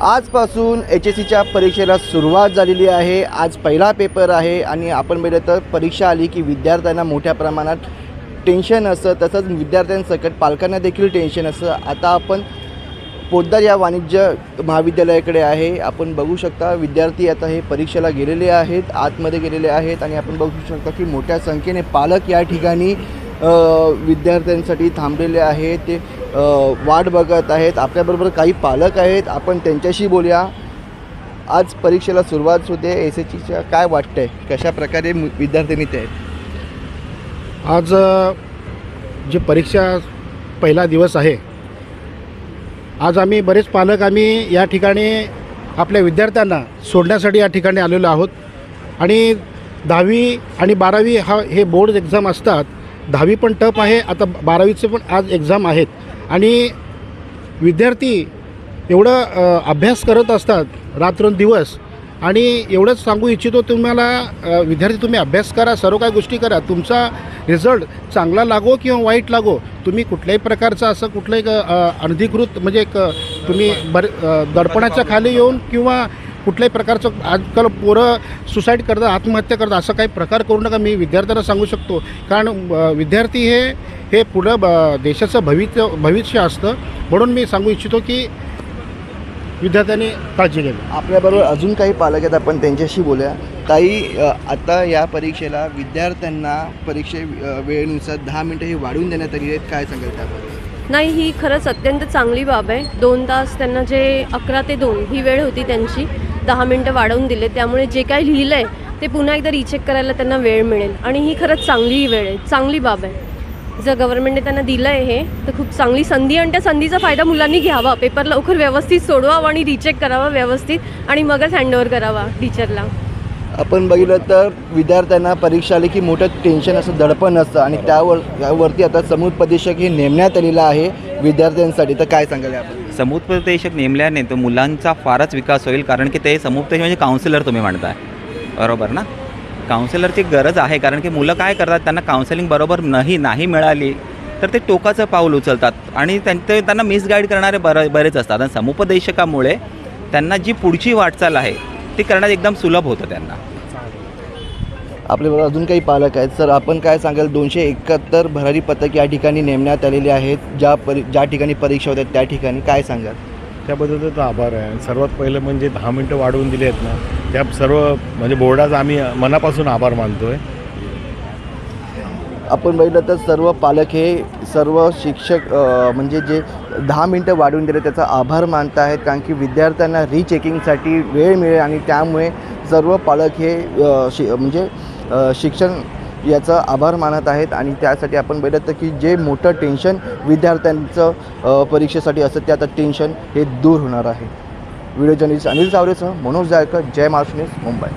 आजपासून HSCच्या परीक्षेला सुरुवात झालेली आहे। आज पहिला पेपर आहे आणि आपण बघितलं तर परीक्षा आली की विद्यार्थ्यांना मोठ्या प्रमाणात टेन्शन असतं, तसंच विद्यार्थ्यांसकट पालकांना देखील टेन्शन असतं। आता आपण पोद्दार या वाणिज्य महाविद्यालयाकडे आहे। आपण बघू शकता विद्यार्थी आता हे परीक्षेला गेलेले आहेत, आतमध्ये गेलेले आहेत आणि आपण बघू शकता की मोठ्या संख्येने पालक या ठिकाणी विद्यार्थ्यांसाठी थांबलेले आहेत, ते वाट बघत आहेत। आपल्याबरोबर काही पालक आहेत, आपण त्यांच्याशी बोलूया। आज परीक्षेला सुरुवात होते SSCच्या, काय वाटतंय, कशा प्रकारे विद्यार्थ्यांनी ते आज जे परीक्षा पहिला दिवस आहे, आज आम्ही बरेच पालक या ठिकाणी आपल्या विद्यार्थ्यांना सोडण्यासाठी या ठिकाणी आलेलो आहोत। आणि 10वी आणि 12वी हे बोर्ड एक्झाम असतात। 10वी पण टफ आहे, आता 12वीचे पण आज एक्झाम आहेत आणि विद्यार्थी एवढं अभ्यास करत असतात रात्रंदिवस। आणि एवढंच सांगू इच्छितो तुम्हाला, विद्यार्थी तुम्ही अभ्यास करा, सर्व काही गोष्टी करा, तुमचा रिझल्ट चांगला लागो किंवा वाईट लागो, तुम्ही कुठल्याही प्रकारचं असं कुठलंही अनधिकृत म्हणजे तुम्ही दडपणाच्या खाली येऊन किंवा कुठल्याही प्रकारचं आजकाल पोरं सुसाईड करतात, आत्महत्या करतात, असं काही प्रकार करू नका, मी विद्यार्थ्यांना सांगू शकतो। कारण विद्यार्थी हे पुढं देशाचं भविष्य असतं, म्हणून मी सांगू इच्छितो की विद्यार्थ्यांनी काळजी घ्यावी। आपल्याबरोबर अजून काही पालक आहेत, आपण त्यांच्याशी बोलूया। ताई, आता या परीक्षेला विद्यार्थ्यांना वेळेनुसार 10 मिनिटं ही वाढवून देण्यात आली आहेत, काय सांगाल त्याबद्दल? नाही, ही खरंच अत्यंत चांगली बाब आहे। 2 तास त्यांना जे 11 ते 2 ही वेळ होती त्यांची, 10 मिनिटं वाढवून दिले, त्यामुळे जे काही लिहिलं आहे ते पुन्हा एकदा रिचेक करायला त्यांना वेळ मिळेल आणि ही खरंच चांगली वेळ आहे, चांगली बाब आहे। जर गव्हर्नमेंटने त्यांना दिलं आहे हे तर खूप चांगली संधी, आणि त्या संधीचा फायदा मुलांनी घ्यावा, पेपर लवकर व्यवस्थित सोडवावा आणि रिचेक करावा व्यवस्थित, आणि मगच हँडओव्हर करावा टीचरला। आपण बघितलं तर विद्यार्थ्यांना परीक्षा आली की मोठं टेन्शन असं, दडपण असतं, आणि त्यावरती आता समुपदेशक हे नेमण्यात आलेलं आहे विद्यार्थ्यांसाठी, तर काय सांगाल आपण? समुपदेशक नेमल्याने तर मुलांचा फारच विकास होईल, कारण की ते समुपदेशक म्हणजे काउन्सिलर तुम्ही म्हणताय, बरोबर ना? काउन्सिलरची गरज आहे, कारण की मुलं काय करतात, त्यांना काउन्सिलिंग बरोबर नाही मिळाली तर ते टोकाचं पाऊल उचलतात आणि त्यांना मिसगाईड करणारे बरेच असतात। आणि समुपदेशकामुळे त्यांना जी पुढची वाटचाल आहे ती करण्यात एकदम सुलभ होतं त्यांना। आपल्याबरोबर अजून काही पालक आहेत, सर आपण काय सांगाल? 271 भरारी पथक या ठिकाणी नेमण्यात आलेले आहेत, ज्या ठिकाणी परीक्षा होत्या त्या ठिकाणी, काय सांगाल त्याबद्दल? तर आभार आहे। सर्वात पहिलं म्हणजे 10 मिनिटं वाढवून दिले आहेत ना, त्या सर्व म्हणजे बोर्डाचा आम्ही मनापासून आभार मानतो आहे। आपण बघितलं तर सर्व पालक हे सर्व शिक्षक म्हणजे जे 10 मिनिटं वाढवून दिले त्याचा आभार मानत आहेत, कारण की विद्यार्थ्यांना रिचेकिंगसाठी वेळ मिळेल आणि त्यामुळे सर्व पालक हे म्हणजे शिक्षण याचा आभार मानत आहेत। आणि त्यासाठी आपण बघितलं की जे मोठं टेन्शन विद्यार्थ्यांचं परीक्षेसाठी असतं ते आता टेन्शन हे दूर होणार आहे। व्हिडिओ जर्नलिस्ट अनिल सावरेसह मनोज जायकर, जय महाराष्ट्र न्यूज, मुंबई।